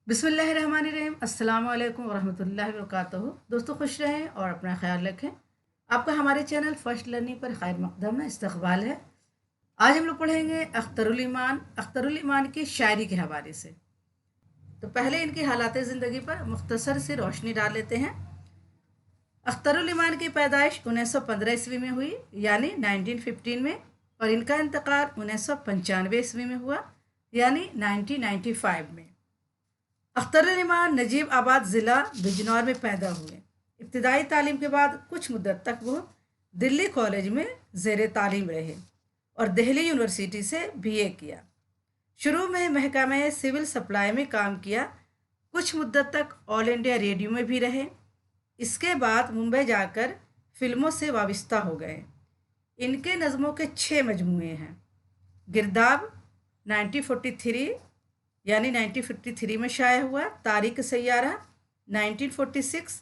बिस्मिल्लाहिर्रहमानिर्रहीम अस्सलाम वालेकुम वरहमतुल्लाहि वबरकातुहू। दोस्तों खुश रहें और अपना ख्याल रखें। आपका हमारे चैनल फर्स्ट लर्निंग पर खैर मकदम में इस्तकबाल है। आज हम लोग पढ़ेंगे अख्तरुल ईमान की शायरी के हवाले से। तो पहले इनकी हालात ज़िंदगी पर मुख्तसर से रोशनी डाल लेते हैं। अख्तरुल ईमान की पैदाइश 1915 ईस्वी में हुई, यानी 1915 में, और इनका इंतकाल 1995 ईस्वी में हुआ, यानी 1995 में। अख्तरुल ईमान नजीब आबाद ज़िला बिजनौर में पैदा हुए। इब्तदाई तालीम के बाद कुछ मुद्दत तक वो दिल्ली कॉलेज में ज़ेर तालीम रहे और दिल्ली यूनिवर्सिटी से बीए किया। शुरू में महकमे सिविल सप्लाई में काम किया। कुछ मुद्दत तक ऑल इंडिया रेडियो में भी रहे। इसके बाद मुंबई जाकर फिल्मों से वाबस्ता हो गए। इनके नज़मों के 6 मजमूए हैं। गिरदाब 1943 यानी 1953 में शाया हुआ, तारीख सैयारा 1946,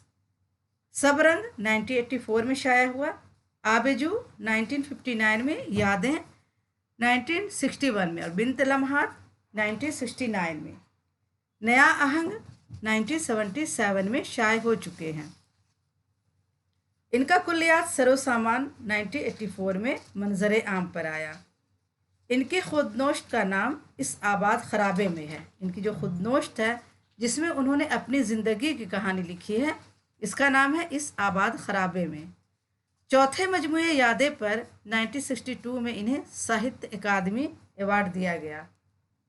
सब रंग 1984 में शाया हुआ, आबेजू 1959 में, यादें 1961 में और बिन्त लम्हात 1969 में। नया आहंग 1977 में शाये हो चुके हैं। इनका कुल्लियात सरो सामान 1984 में मंजर आम पर आया। इनकी खुदनोश्त का नाम इस आबाद खराबे में है। इनकी जो खुदनोश्त है जिसमें उन्होंने अपनी ज़िंदगी की कहानी लिखी है, इसका नाम है इस आबाद खराबे में। चौथे मजमूए यादें पर 1962 में इन्हें साहित्य अकादमी अवार्ड दिया गया।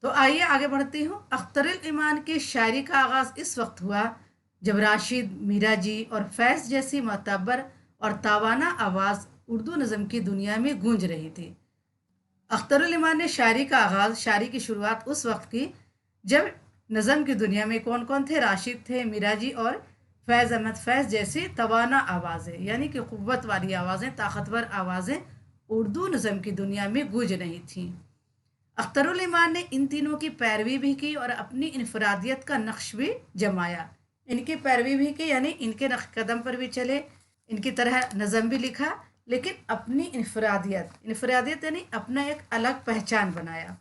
तो आइए आगे बढ़ती हूँ। अख्तरुल ईमान की शायरी का आगाज़ इस वक्त हुआ जब राशिद, मीरा जी और फैज़ जैसी मोतबर और तावाना आवाज़ उर्दू नज़म की दुनिया में गूंज रही थी। अख्तरुल ईमान ने शायरी की शुरुआत उस वक्त की जब नज़म की दुनिया में कौन कौन थे? राशिद थे, मीरा जी और फैज़ अहमद फैज़ जैसी तवाना आवाज़ें, यानी कि क़ुव्वत वाली आवाज़ें, ताकतवर आवाज़ें उर्दू नज़म की दुनिया में गूंज रही थीं। अख्तरुल ईमान ने इन तीनों की पैरवी भी की और अपनी इनफरादियत का नक्श भी जमाया। इनकी पैरवी भी की यानी इनके नक्श कदम पर भी चले, इनकी तरह नज़म भी लिखा, लेकिन अपनी इनफरादियत यानी अपना एक अलग पहचान बनाया।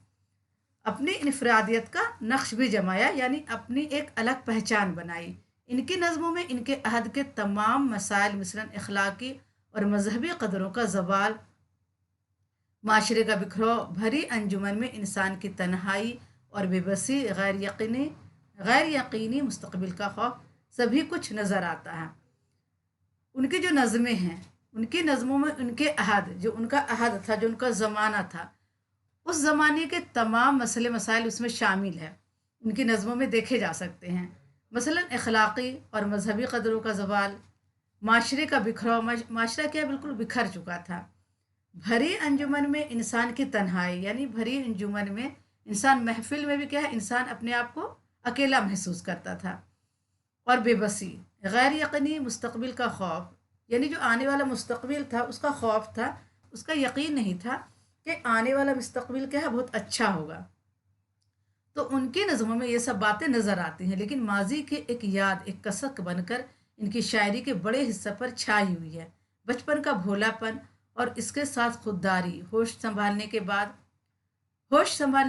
अपनी इनफरादियत का नक्श भी जमाया यानी अपनी एक अलग पहचान बनाई। इनकी नज़मों में इनके अहद के तमाम मसाइल, मिसलन अखलाकी और मजहबी कदरों का जवाल, माशरे का बिखराव, भरी अंजुमन में इंसान की तन्हाई और बेबसी, गैर यकीनी मुस्तकबिल का खौफ, सभी कुछ नज़र आता है। उनकी जो नज़में हैं, उनकी नज़मों में उनके अहद, जो उनका अहद था, जो उनका ज़माना था, उस ज़माने के तमाम मसले मसाइल उसमें शामिल है, उनकी नज़मों में देखे जा सकते हैं। मसलन अखलाक़ी और मजहबी कदरों का ज़वाल, माशरे का बिखराव, माशरा क्या बिल्कुल बिखर चुका था। भरी अंजुमन में इंसान की तन्हाई, यानी भरी अंजुमन में इंसान, महफिल में भी क्या है, इंसान अपने आप को अकेला महसूस करता था। और बेबसी, गैर यकीनी मुस्तकबिल का खौफ, यानी जो आने वाला मुस्तकबिल था उसका खौफ था, उसका यकीन नहीं था कि आने वाला मुस्तकबिल क्या है, बहुत अच्छा होगा। तो उनकी नज़मों में ये सब बातें नज़र आती हैं, लेकिन माजी की एक याद, एक कसक बनकर इनकी शायरी के बड़े हिस्से पर छाई हुई है। बचपन का भोलापन और इसके साथ खुददारी, होश संभालने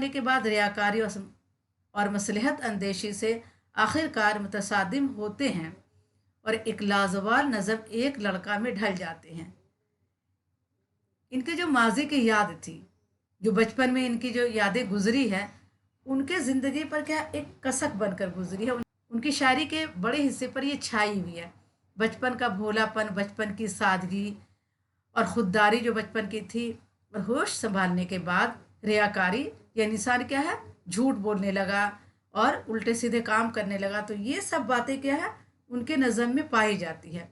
के बाद रियाकारी और मसलहत अंदेशी से आखिरकार मुतसादिम होते हैं और एक लाजवाब नज़म एक लड़का में ढल जाते हैं। इनके जो माजी की याद थी, जो बचपन में इनकी जो यादें गुजरी है, उनके ज़िंदगी पर क्या एक कसक बनकर गुजरी है। उनकी शायरी के बड़े हिस्से पर ये छाई हुई है। बचपन का भोलापन, बचपन की सादगी और खुददारी जो बचपन की थी, और होश संभालने के बाद रियाकारी, या इंसान क्या है, झूठ बोलने लगा और उल्टे सीधे काम करने लगा। तो ये सब बातें क्या है, उनके नज़म में पाई जाती है।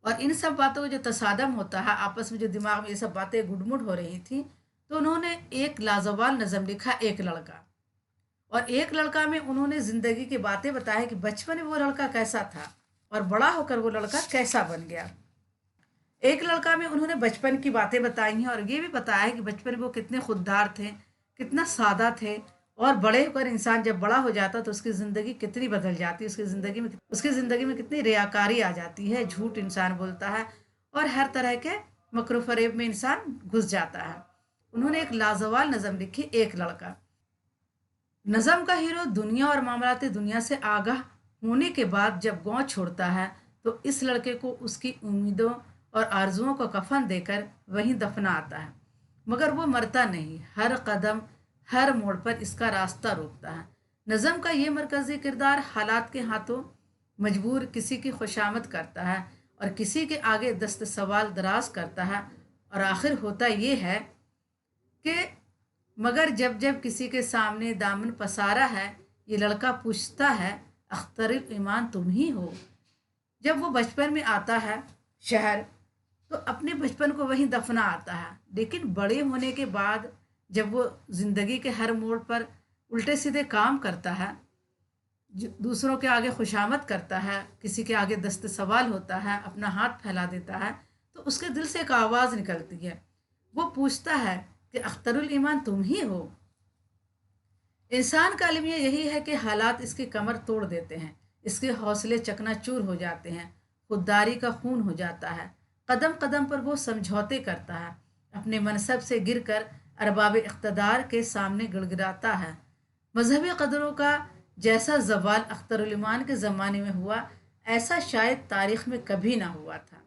और इन सब बातों का जो तसादम होता है, आपस में जो दिमाग में ये सब बातें गुडमुड हो रही थी, तो उन्होंने एक लाजवाब नज़म लिखा, एक लड़का। और एक लड़का में उन्होंने ज़िंदगी की बातें बताया कि बचपन में वो लड़का कैसा था और बड़ा होकर वो लड़का कैसा बन गया। एक लड़का में उन्होंने बचपन की बातें बताई हैं और ये भी बताया है कि बचपन में वो कितने खुददार थे, कितना सादा थे, और बड़े होकर इंसान जब बड़ा हो जाता तो उसकी ज़िंदगी कितनी बदल जाती है, उसकी ज़िंदगी में कितनी रियाकारी आ जाती है, झूठ इंसान बोलता है और हर तरह के मकरू फरेब में इंसान घुस जाता है। उन्होंने एक लाजवाब नज़म लिखी, एक लड़का। नज़म का हीरो दुनिया और मामलाती दुनिया से आगाह होने के बाद जब गांव छोड़ता है तो इस लड़के को उसकी उम्मीदों और आरजुओं को कफन देकर वहीं दफना आता है। मगर वो मरता नहीं, हर कदम हर मोड़ पर इसका रास्ता रोकता है। नज़म का ये मरकज़ी किरदार हालात के हाथों मजबूर किसी की खुशामद करता है और किसी के आगे दस्त सवाल दराज करता है। और आखिर होता ये है कि मगर जब जब किसी के सामने दामन पसारा है, ये लड़का पूछता है, अख्तरुल ईमान तुम ही हो। जब वो बचपन में आता है शहर, तो अपने बचपन को वहीं दफना आता है। लेकिन बड़े होने के बाद जब वो ज़िंदगी के हर मोड़ पर उल्टे सीधे काम करता है, दूसरों के आगे खुशामद करता है, किसी के आगे दस्त सवाल होता है, अपना हाथ फैला देता है, तो उसके दिल से एक आवाज़ निकलती है। वो पूछता है कि अख्तरुल ईमान तुम ही हो। इंसान का अलमिया यही है कि हालात इसकी कमर तोड़ देते हैं, इसके हौसले चकनाचूर हो जाते हैं, खुददारी का खून हो जाता है। कदम कदम पर वो समझौते करता है, अपने मनसब से गिरकर अरबाब इक़्तिदार के सामने गिड़गिड़ाता है। मजहबी कदरों का जैसा जवाल अख्तरुल ईमान के ज़माने में हुआ, ऐसा शायद तारीख़ में कभी ना हुआ था।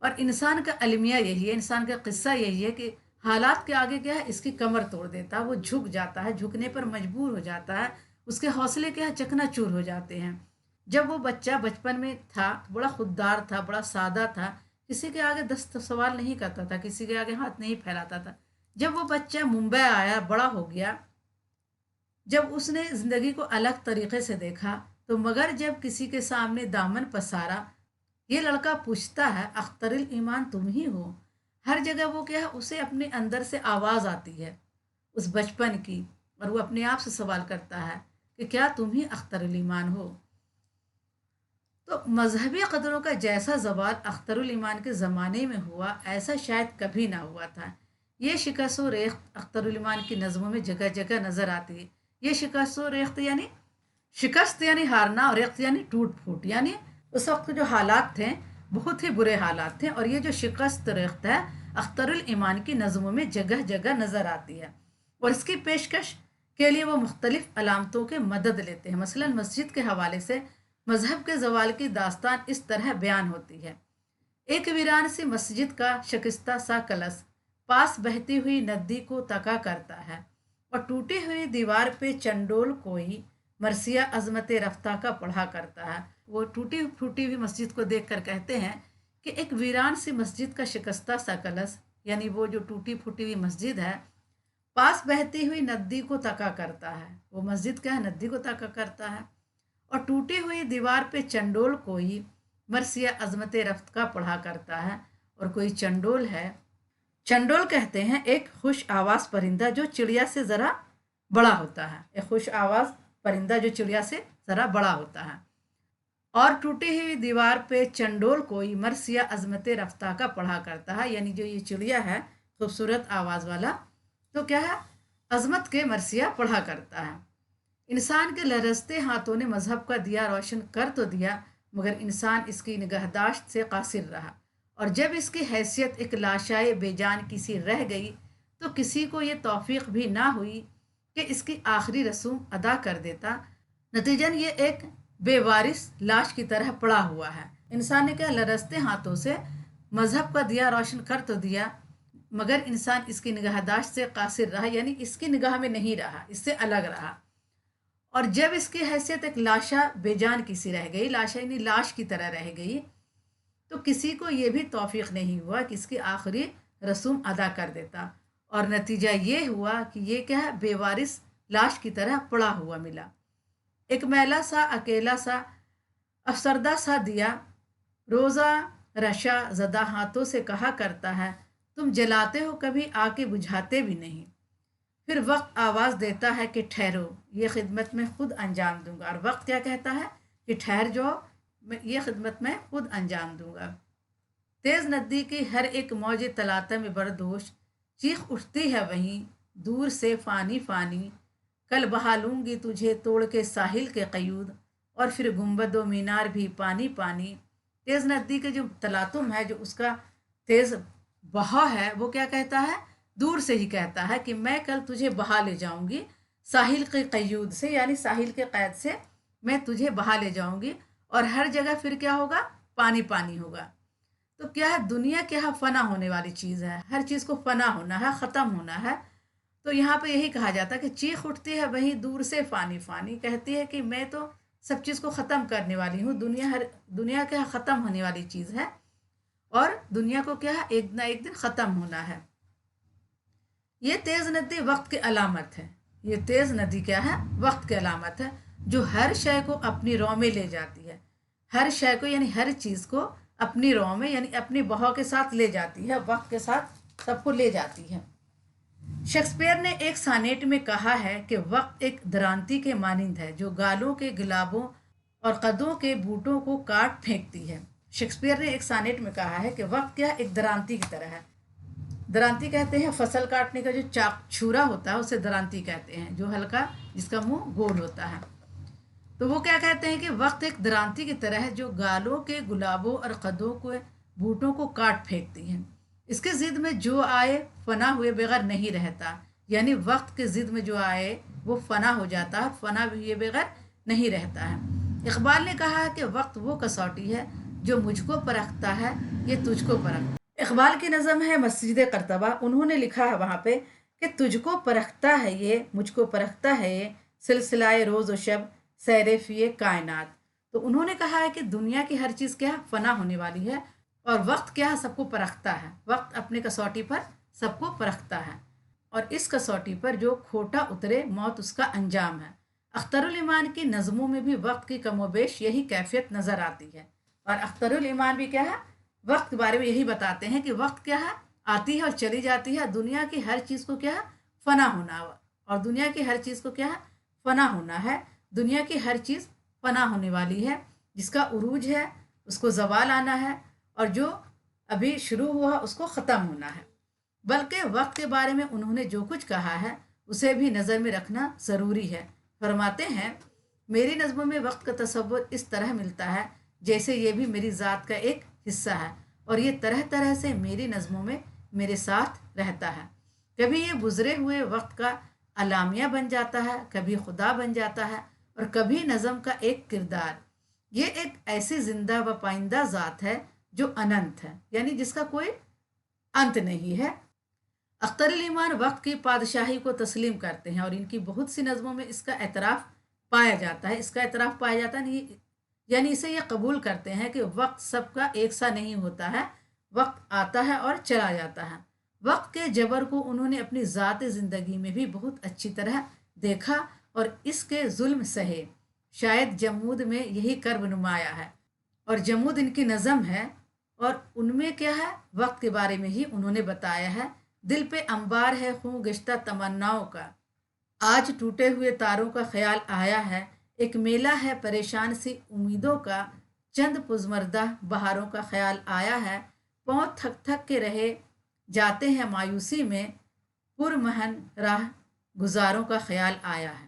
और इंसान का अलमिया यही है, इंसान का किस्सा यही है कि हालात के आगे क्या है, इसकी कमर तोड़ देता है, वो झुक जाता है, झुकने पर मजबूर हो जाता है, उसके हौसले क्या है, चकनाचूर हो जाते हैं। जब वो बच्चा बचपन में था, बड़ा खुददार था, बड़ा सादा था, किसी के आगे दस्त सवाल नहीं करता था, किसी के आगे हाथ नहीं फैलाता था। जब वो बच्चा मुंबई आया, बड़ा हो गया, जब उसने ज़िंदगी को अलग तरीके से देखा, तो मगर जब किसी के सामने दामन पसारा, ये लड़का पूछता है, अख्तरुल ईमान तुम ही हो। हर जगह वो क्या है, उसे अपने अंदर से आवाज़ आती है उस बचपन की, और वो अपने आप से सवाल करता है कि क्या तुम ही अख्तरुल ईमान हो। तो मजहबी कदरों का जैसा जवाल अख्तरुल ईमान के ज़माने में हुआ, ऐसा शायद कभी ना हुआ था। ये शिकस्त व रेख्त अख्तरुल ईमान की नज़मों में जगह जगह नज़र आती है। ये शिकस्त व रेख्त यानी शिकस्त यानी हारना, और रेख्त यानी टूट फूट, यानी उस वक्त जो हालात थे बहुत ही बुरे हालात थे। और ये जो शिकस्त रेख्त है अख्तरुल ईमान की नज़मों में जगह जगह नज़र आती है, और इसकी पेशकश के लिए वो मुख्तलिफ अलामतों के मदद लेते हैं। मसलन मस्जिद के हवाले से मजहब के जवाल की दास्तान इस तरह बयान होती है। एक वीरान सी मस्जिद का शिकस्ता सा कलश पास बहती हुई नदी को तका करता है, और टूटी हुई दीवार पे चंडोल कोई मरसिया अजमत रफ्ता का पढ़ा करता है। वो टूटी फूटी हुई मस्जिद को देखकर कहते हैं कि एक वीरान सी मस्जिद का शिकस्ता सा कलश, यानी वो जो टूटी फूटी हुई मस्जिद है, पास बहती हुई नदी को तका करता है। वो मस्जिद क्या है, नदी को तका करता है। और टूटी हुई दीवार पे चंडोल कोई मरसिया अजमत रफ्त का पढ़ा करता है। और कोई चंडोल है, चंडोल कहते हैं एक खुश आवाज परिंदा जो चिड़िया से ज़रा बड़ा होता है। एक खुश आवाज परिंदा जो चिड़िया से ज़रा बड़ा होता है। और टूटी हुई दीवार पे चंडोल कोई मरसिया अजमत रफ्ता का पढ़ा करता है, यानी जो ये चिड़िया है खूबसूरत आवाज़ वाला, तो क्या है, अजमत के मरसिया पढ़ा करता है। इंसान के लरजते हाथों ने मजहब का दिया रोशन कर तो दिया, मगर इंसान इसकी निगहदाश्त से कासिर रहा। और जब इसकी हैसियत एक लाशाए बेजान किसी रह गई, तो किसी को ये तौफीक भी ना हुई कि इसकी आखिरी रसूम अदा कर देता। नतीजन ये एक बेवारिस लाश की तरह पड़ा हुआ है। इंसान ने क्या, लरजते हाथों से मजहब का दिया रोशन कर तो दिया, मगर इंसान इसकी निगाहदाश्त से कासिर रहा, यानी इसकी निगाह में नहीं रहा, इससे अलग रहा। और जब इसकी हैसियत एक लाशा बेजान किसी रह गई, लाशा यानी लाश की तरह रह गई, तो किसी को ये भी तौफीक नहीं हुआ कि इसकी आखिरी रसूम अदा कर देता। और नतीजा ये हुआ कि ये क्या है, बेवारिस लाश की तरह पड़ा हुआ मिला। एक मैला सा, अकेला सा, अफसरदा सा दिया रोज़ा रशा ज़दा हाथों से कहा करता है, तुम जलाते हो कभी, आके बुझाते भी नहीं। फिर वक्त आवाज़ देता है कि ठहरो, ये खिदमत में खुद अंजाम दूंगा। और वक्त क्या कहता है कि ठहर जाओ, मैं ये खिदमत में खुद अंजाम दूंगा। तेज़ नदी की हर एक मौज तलाता में बरदोश चीख उठती है वहीं दूर से, फ़ानी फ़ानी कल बहा लूँगी तुझे तोड़ के साहिल के क़यूद। और फिर गुंबद व मीनार भी पानी पानी। तेज़ नदी के जो तलातुम है, जो उसका तेज़ बहा है, वो क्या कहता है, दूर से ही कहता है कि मैं कल तुझे बहा ले जाऊंगी साहिल के क़ैयूद से, यानी साहिल के क़ैद से मैं तुझे बहा ले जाऊंगी, और हर जगह फिर क्या होगा, पानी पानी होगा। तो क्या है, दुनिया क्या है, फना होने वाली चीज़ है, हर चीज़ को फना होना है, ख़त्म होना है। तो यहाँ पे यही कहा जाता है कि चीख उठती है वहीं दूर से फ़ानी फ़ानी, कहती है कि मैं तो सब चीज़ को ख़त्म करने वाली हूँ, दुनिया क्या है, ख़त्म होने वाली चीज़ है, और दुनिया को क्या है, एक ना एक दिन ख़त्म होना है। ये तेज़ नदी वक्त की अलामत है, ये तेज़ नदी क्या है, वक्त की अलामत है, जो हर शय को अपनी रौ में ले जाती है, हर शय को यानी हर चीज़ को अपनी रौ में यानी अपनी बहाव के साथ ले जाती है, वक्त के साथ सबको ले जाती है। शेक्सपियर ने एक सानेट में कहा है कि वक्त एक दरांती के मानिंद है जो गालों के गुलाबों और कदों के बूटों को काट फेंकती है। शेक्सपियर ने एक सानेट में कहा है कि वक्त क्या एक दरांती की तरह है। दरांती कहते हैं फसल काटने का जो चाक छुरा होता है उसे दरांती कहते हैं, जो हल्का, जिसका मुंह गोल होता है। तो वो क्या कहते हैं कि वक्त एक दरांती की तरह है जो गालों के गुलाबों और कदों के बूटों को काट फेंकती है। इसके ज़िद में जो आए फना हुए बगैर नहीं रहता, यानी वक्त के ज़िद में जो आए वो फना हो जाता है, फना हुए बगैर नहीं रहता है। इकबाल ने कहा है कि वक्त वो कसौटी है जो मुझको परखता है, ये तुझको परखता है। इकबाल की नज़म है मस्जिद करतबा, उन्होंने लिखा है वहाँ पे कि तुझको परखता है ये, मुझको परखता है ये, सिलसिलाए रोज़ व शब सैरे फ़िए कायनात। तो उन्होंने कहा है कि दुनिया की हर चीज़ क्या फना होने वाली है, और वक्त क्या है, सबको परखता है, वक्त अपनी कसौटी पर सबको परखता है, और इस कसौटी पर जो खोटा उतरे मौत उसका अंजाम है। अख्तरुल ईमान की नज़मों में भी वक्त की कमोबेश यही कैफियत नज़र आती है, और अख्तरुल ईमान भी क्या है, वक्त के बारे में यही बताते हैं कि वक्त क्या है, आती है और चली जाती है, दुनिया की हर चीज़ को क्या है, फना होना, और दुनिया की हर चीज़ को क्या है, फना होना है। दुनिया की हर चीज़ फना होने वाली है, जिसका उरूज है उसको ज़वाल आना है, और जो अभी शुरू हुआ उसको ख़त्म होना है। बल्कि वक्त के बारे में उन्होंने जो कुछ कहा है उसे भी नज़र में रखना ज़रूरी है। फरमाते हैं, मेरी नज़मों में वक्त का तसव्वुर इस तरह मिलता है जैसे ये भी मेरी ज़ात का एक हिस्सा है, और ये तरह तरह से मेरी नज़मों में मेरे साथ रहता है। कभी ये गुज़रे हुए वक्त का अलामिया बन जाता है, कभी खुदा बन जाता है, और कभी नज़म का एक किरदार। ये एक ऐसी जिंदा व पाइंदा ज़ात है जो अनंत है, यानी जिसका कोई अंत नहीं है। अख्तरुल ईमान वक्त की पादशाही को तस्लीम करते हैं, और इनकी बहुत सी नज़मों में इसका एतराफ़ पाया जाता है, इसका एतराफ़ पाया जाता है, यानी इसे ये कबूल करते हैं कि वक्त सबका एक सा नहीं होता है, वक्त आता है और चला जाता है। वक्त के जबर को उन्होंने अपनी ज़ात ज़िंदगी में भी बहुत अच्छी तरह देखा और इसके जुल्म सहे। शायद जमूद में यही कर्ब नुमाया है, और जमूद इनकी नज़म है, और उनमें क्या है, वक्त के बारे में ही उन्होंने बताया है। दिल पे अंबार है खूं गश्ता तमन्नाओं का, आज टूटे हुए तारों का ख्याल आया है, एक मेला है परेशान सी उम्मीदों का, चंद पुजमर्दा बहारों का ख्याल आया है, पाँव थक थक के रहे जाते हैं मायूसी में, पुरमहन राह गुजारों का ख्याल आया है।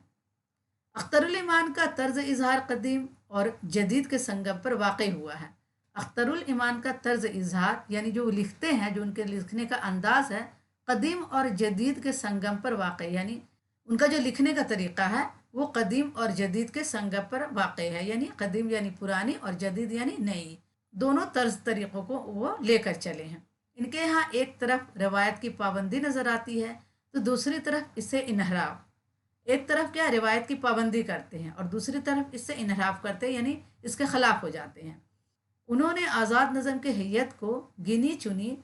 अख्तरुल ईमान का तर्ज इजहार कदीम और जदीद के संगम पर वाक़ हुआ है। अख्तरुल ईमान का तर्ज इजहार यानी जो लिखते हैं, जो उनके लिखने का अंदाज है, कदीम और जदीद के संगम पर वाक़, यानी उनका जो लिखने का तरीक़ा है वो कदीम और जदीद के संगम पर वाक़ है, यानी कदीम यानी पुरानी और जदीद यानी नई, दोनों तर्ज तरीक़ों को वो लेकर चले हैं। इनके यहाँ एक तरफ रवायत की पाबंदी नज़र आती है, तो दूसरी तरफ इससे इनहराफ, एक तरफ क्या रिवायत की पाबंदी करते हैं और दूसरी तरफ इससे इनहराफ करते हैं, यानी इसके खिलाफ हो जाते हैं। उन्होंने आज़ाद नज़म के हैयत को गिनी चुनी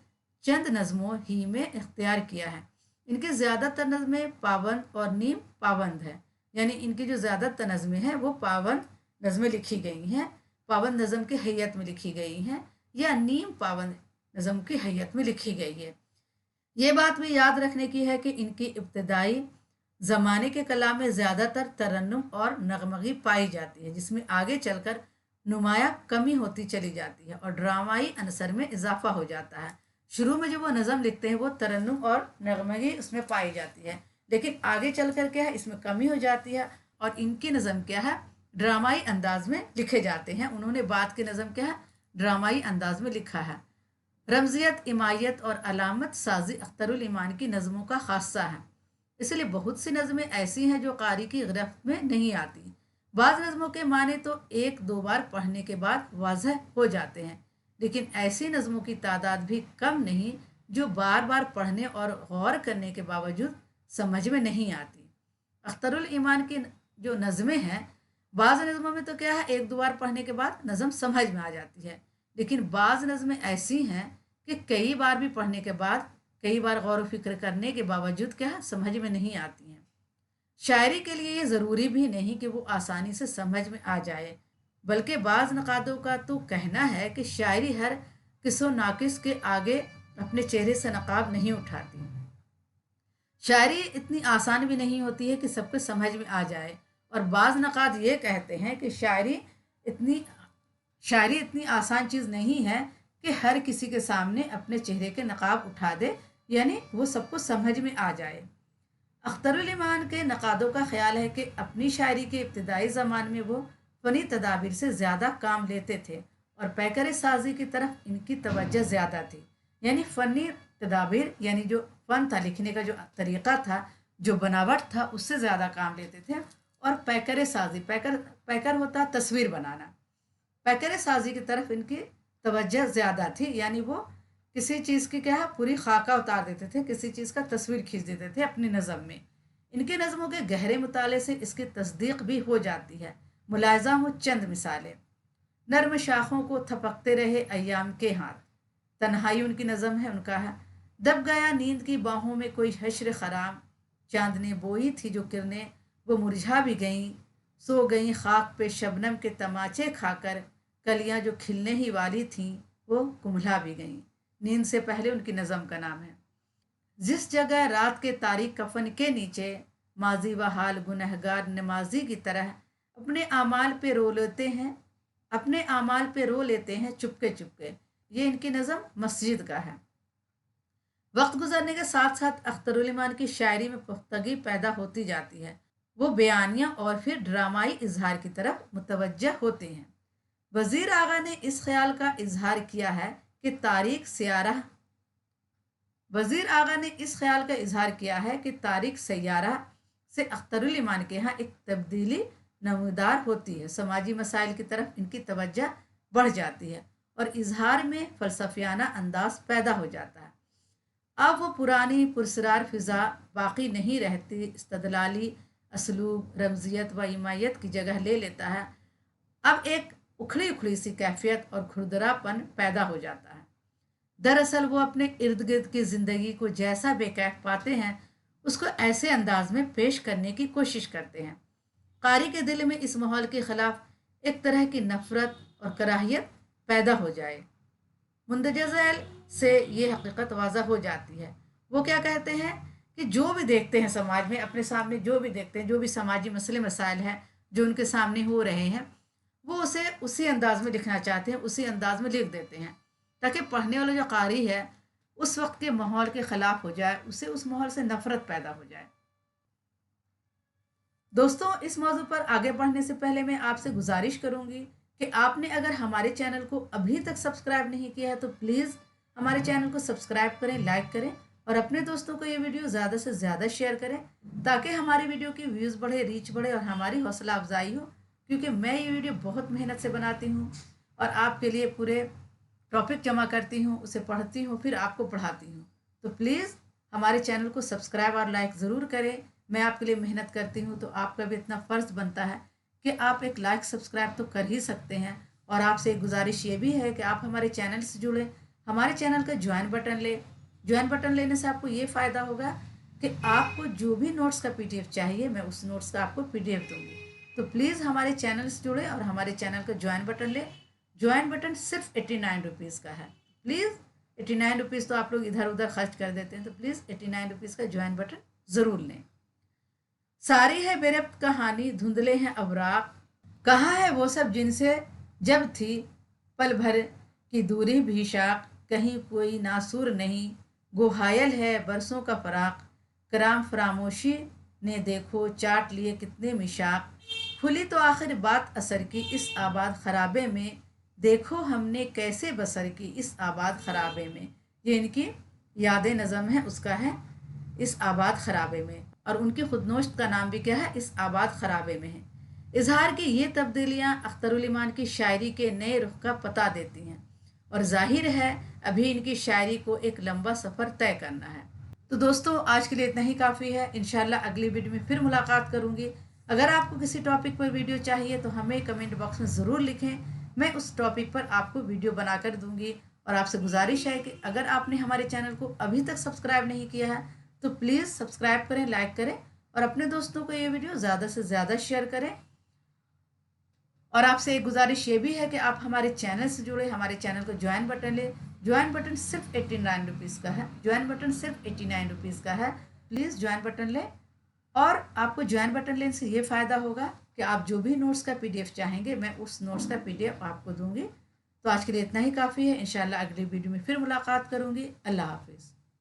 चंद नज़मों ही में इख्तियार किया है। इनके ज़्यादातर नज़में पाबंद और नीम पाबंद है, यानी इनकी जो ज़्यादातर नज़में हैं वो पाबंद नज़में लिखी गई हैं, पाबंद नज़म की हैयत में लिखी गई हैं, या नीम पाबंद नज़म की हैयत में लिखी गई है। ये बात भी याद रखने की है कि इनकी इब्तदाई ज़माने के कलाम में ज़्यादातर तरन्नुम और नगमगी पाई जाती है, जिसमें आगे चलकर नुमाया कमी होती चली जाती है और ड्रामाई अनसर में इजाफा हो जाता है। शुरू में जो वो नज़म लिखते हैं वो तरन्नुम और नगमगी उसमें पाई जाती है, लेकिन आगे चल कर क्या है, इसमें कमी हो जाती है, और इनकी नज़म क्या है, ड्रामाई अंदाज में लिखे जाते हैं। उन्होंने बाद के नज़म क्या है, ड्रामाई अंदाज में लिखा है। रमजियत, इमायत और अलामत साजी अख्तरुल ईमान की नज़मों का खासा है। इसलिए बहुत सी नज़में ऐसी हैं जो कारी की गिरफ्त में नहीं आती। बाज़ नज़मों के माने तो एक दो बार पढ़ने के बाद वाज़ह हो जाते हैं, लेकिन ऐसी नज़मों की तादाद भी कम नहीं जो बार बार पढ़ने और गौर करने के बावजूद समझ में नहीं आती। अख्तरुल ईमान की जो नज़में हैं, बाज़ नज़मों में तो क्या है, एक दो बार पढ़ने के बाद नज़म समझ में आ जाती है, लेकिन बाज़ नज़में ऐसी हैं कि कई बार भी पढ़ने के बाद, कई बार गौर व फिक्र करने के बावजूद क्या है, समझ में नहीं आती हैं। शायरी के लिए ये ज़रूरी भी नहीं कि वो आसानी से समझ में आ जाए, बल्कि बाज़ नक़ादों का तो कहना है कि शायरी हर किसो नाकिस के आगे अपने चेहरे से नकाब नहीं उठाती। शायरी इतनी आसान भी नहीं होती है कि सबको समझ में आ जाए, और बाज़ नक़ाद ये कहते हैं कि इतनी शायरी इतनी आसान चीज़ नहीं है कि हर किसी के सामने अपने चेहरे के नकाब उठा दे, यानी वो सबको समझ में आ जाए। अख्तरुल इमान के नक़ादों का ख्याल है कि अपनी शायरी के इब्तदाई ज़मान में वो फ़नी तदाबीर से ज़्यादा काम लेते थे और पैकर साजी की तरफ इनकी तवज्जो ज़्यादा थी। यानी फ़नी तदाबीर यानी जो फ़न था, लिखने का जो तरीक़ा था, जो बनावट था, उससे ज़्यादा काम लेते थे। और पैकर साजी, पैकर होता है तस्वीर बनाना, पैकर साजी की तरफ इनकी तवज्जो ज़्यादा थी। यानी वो किसी चीज़ की क्या है, पूरी खाका उतार देते थे, किसी चीज़ का तस्वीर खींच देते थे अपनी नज़म में। इनके नज़मों के गहरे मुताले से इसकी तस्दीक भी हो जाती है। मुलाज़ा हो चंद मिसालें। नर्म शाखों को थपकते रहे अय्याम के हाथ, तन्हाई उनकी नज़म है, उनका है। दब गया नींद की बाहों में कोई हश्र खराम, चांद ने बोई थी जो किरणें वो मुरझा भी गईं, सो गईं खाक पे शबनम के तमाचे खाकर, कलियां जो खिलने ही वाली थीं वो कुम्हला भी गईं। नींद से पहले उनकी नज़म का नाम है। जिस जगह रात के तारीक कफन के नीचे माजी व हाल गुनहगार नमाजी की तरह अपने आमाल पे रो लेते हैं, अपने आमाल पे रो लेते हैं चुपके चुपके, ये इनकी नज़म मस्जिद का है। वक्त गुजरने के साथ साथ अख्तरुल इमान की शायरी में पुख्तगी पैदा होती जाती है। वो बयानिया और फिर ड्रामाई इजहार की तरफ मुतवज्जह होते हैं। वज़ीर आगा ने इस ख्याल का इजहार किया है कि तारीख सियारा वज़ीर आगा ने इस ख्याल का इजहार किया है कि तारीख सैयारा से अख्तरुल इमान के यहाँ एक तब्दीली नमूदार होती है। समाजी मसाइल की तरफ इनकी तवज्जो बढ़ जाती है और इजहार में फ़लसफ़ियाना अंदाज पैदा हो जाता है। अब वो पुरानी पुरसरार फ़िज़ा बाकी नहीं रहती, इस्तदलाली असलूब रमज़ियत व इमायत की जगह ले लेता है। अब एक उखड़ी उखड़ी सी कैफियत और खुरदरापन पैदा हो जाता है। दरअसल वो अपने इर्द गिर्द की ज़िंदगी को जैसा बेकैफ पाते हैं, उसको ऐसे अंदाज में पेश करने की कोशिश करते हैं। कारी के दिल में इस माहौल के ख़िलाफ़ एक तरह की नफ़रत और कराहियत पैदा हो जाए। मुंदरजा झैल से ये हकीकत वाज़ा हो जाती है। वो क्या कहते हैं कि जो भी देखते हैं समाज में, अपने सामने जो भी देखते हैं, जो भी समाजी मसले मसाइल हैं जो उनके सामने हो रहे हैं, वो उसे उसी अंदाज में लिखना चाहते हैं, उसी अंदाज में लिख देते हैं, ताकि पढ़ने वाला जो कारी है उस वक्त के माहौल के ख़िलाफ़ हो जाए, उसे उस माहौल से नफ़रत पैदा हो जाए। दोस्तों, इस मौजू पर आगे बढ़ने से पहले मैं आपसे गुजारिश करूंगी कि आपने अगर हमारे चैनल को अभी तक सब्सक्राइब नहीं किया है तो प्लीज़ हमारे चैनल को सब्सक्राइब करें, लाइक करें और अपने दोस्तों को ये वीडियो ज़्यादा से ज़्यादा शेयर करें, ताकि हमारी वीडियो की व्यूज़ बढ़े, रीच बढ़े और हमारी हौसला अफजाई हो। क्योंकि मैं ये वीडियो बहुत मेहनत से बनाती हूँ और आपके लिए पूरे टॉपिक जमा करती हूँ, उसे पढ़ती हूँ, फिर आपको पढ़ाती हूँ। तो प्लीज़ हमारे चैनल को सब्सक्राइब और लाइक ज़रूर करें। मैं आपके लिए मेहनत करती हूँ, तो आपका भी इतना फ़र्ज़ बनता है कि आप एक लाइक सब्सक्राइब तो कर ही सकते हैं। और आपसे एक गुजारिश ये भी है कि आप हमारे चैनल से जुड़े, हमारे चैनल का ज्वाइन बटन ले। ज्वाइन बटन लेने से आपको ये फ़ायदा होगा कि आपको जो भी नोट्स का PDF चाहिए, मैं उस नोट्स का आपको PDF दूँगी। तो प्लीज़ हमारे चैनल से जुड़े और हमारे चैनल का ज्वाइन बटन ले। ज्वाइन बटन सिर्फ 89 रुपीज़ का है। प्लीज़ 89 रुपीज़ तो आप लोग इधर उधर खर्च कर देते हैं, तो प्लीज़ 89 रुपीज़ का ज्वाइन बटन ज़रूर लें। सारी है बेरब्त कहानी, धुंधले हैं अवराक, कहाँ है वो सब जिनसे जब थी पल भर की दूरी भी शाक, कहीं कोई नासूर नहीं, गोहायल है बरसों का फराक, कराम फरामोशी ने देखो चाट लिए कितने मिशाक, खुली तो आखिर बात असर की इस आबाद खराबे में, देखो हमने कैसे बसर की इस आबाद खराबे में। ये इनकी यादें नज़म है, उसका है इस आबाद खराबे में। और उनकी खुदनोश्त का नाम भी क्या है, इस आबाद खराबे में है। इजहार की ये तब्दीलियाँ अख्तरुल इमान की शायरी के नए रुख का पता देती हैं और जाहिर है अभी इनकी शायरी को एक लंबा सफ़र तय करना है। तो दोस्तों आज के लिए इतना ही काफ़ी है। इंशाल्लाह अगली वीडियो में फिर मुलाकात करूँगी। अगर आपको किसी टॉपिक पर वीडियो चाहिए तो हमें कमेंट बॉक्स में ज़रूर लिखें, मैं उस टॉपिक पर आपको वीडियो बनाकर दूंगी। और आपसे गुजारिश है कि अगर आपने हमारे चैनल को अभी तक सब्सक्राइब नहीं किया है तो प्लीज़ सब्सक्राइब करें, लाइक करें और अपने दोस्तों को ये वीडियो ज़्यादा से ज़्यादा शेयर करें। और आपसे एक गुजारिश ये भी है कि आप हमारे चैनल से जुड़े, हमारे चैनल को ज्वाइन बटन ले। ज्वाइन बटन सिर्फ 89 रुपीज़ का है, ज्वाइन बटन सिर्फ 89 रुपीज़ का है। प्लीज़ ज्वाइन बटन लें। और आपको ज्वाइन बटन लेने से ये फ़ायदा होगा कि आप जो भी नोट्स का PDF चाहेंगे मैं उस नोट्स का PDF आपको दूंगी। तो आज के लिए इतना ही काफ़ी है। इंशाल्लाह अगली वीडियो में फिर मुलाकात करूंगी। अल्लाह हाफिज़।